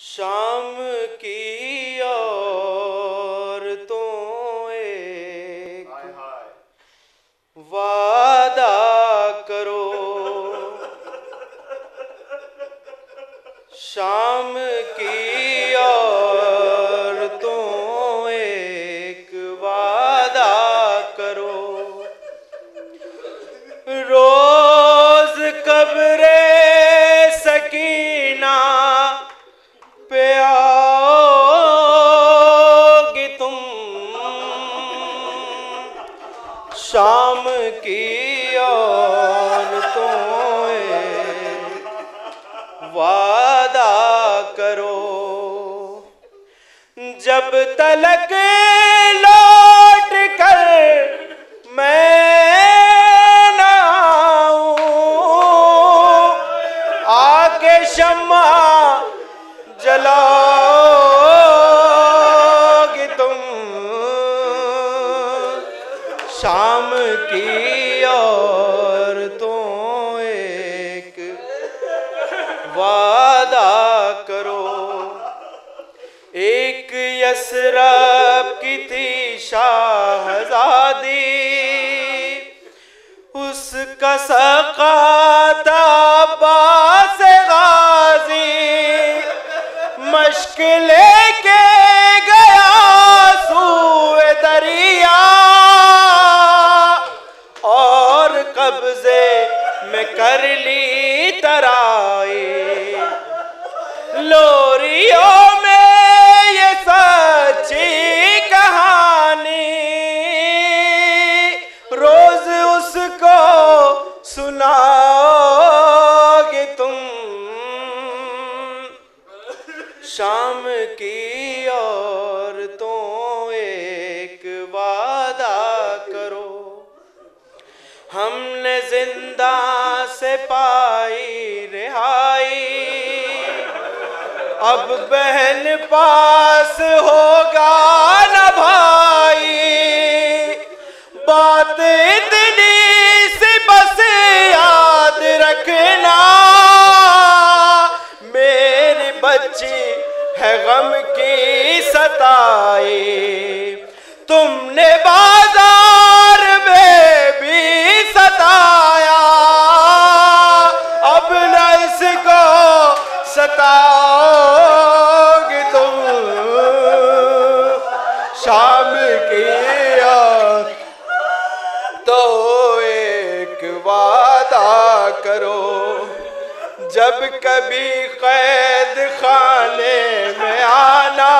शाम की औरतों एक वादा करो, शाम की औरतों एक वादा करो, रोज कब्रे सकीना पे आओगी तुम, शाम की औरतों एक वादा करो, जब तलक लौट कर मैं न आऊं, आके शम्मा जलाओगे तुम, शाम की औरतों एक वादा करो। एक यसरब की थी शाहज़ादी, उसका सक़ाता अब्बास गाज़ी, मश्क लेके गया सूए दरिया, और कब्जे में कर ली तराई, लोरियों में ये सच्ची कहानी, रोज उसको सुनाओगे तुम, शाम की औरतों एक वादा करो। हमने जिंदा से पाई रिहाई, अब बहन पास होगा न भाई, बात इतनी सी बस याद रखना, मेरी बच्ची है गम की सताई, तुमने बाजार में भी सताया, अब न इसको सताओगे तुम, शाम की तो एक वादा करो, जब कभी कैद खाने में आना,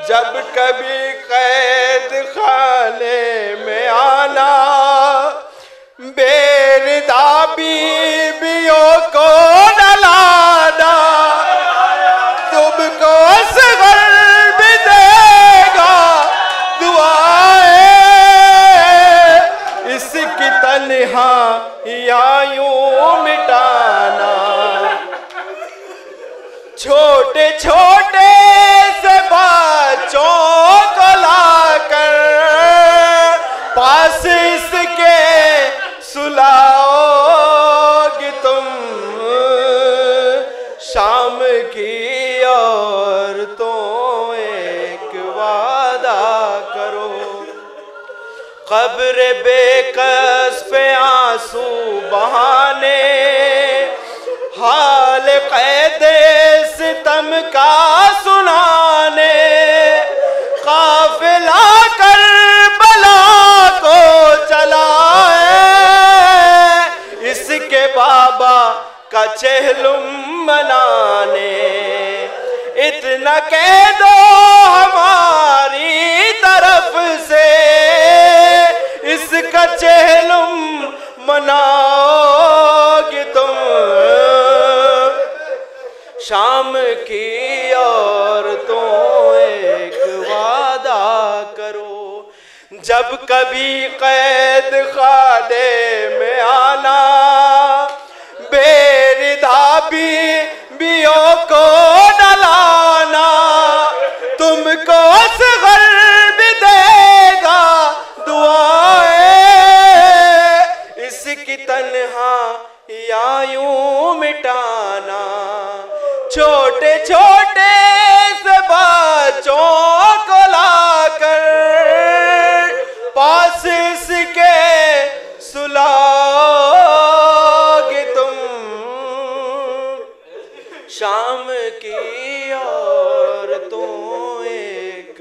जब कभी कैद खाने में आना, बेरिदा बीवियों को न लाना, तुमको असगर भी देगा दुआएं, इसकी तन्हाइयाँ यूं मिटाना, छोटे छोटे से बच्चों को लाकर पास इसके सुलाओगे तुम, शाम की औरतों एक वादा करो। कब्र बेकस पे आंसू बहाने, हाल कैदे सितम का सुनाने, काफिला करबला को चलाए, इसके बाबा का चहलुम मनाने, इतना कह दो हमारी तरफ से, इसका चहलुम मनाओगे तुम, शाम की औरतों एक वादा करो, जब कभी कैद खाने में आना, बेरिदा बीवियों को न लाना, तुमको असगर भी देगा दुआएं, इसकी तन्हाइयाँ यूं मिटाना, छोटे छोटे से बच्चों को लाकर पास इसके सुलाओगे तुम। शाम की औरतों एक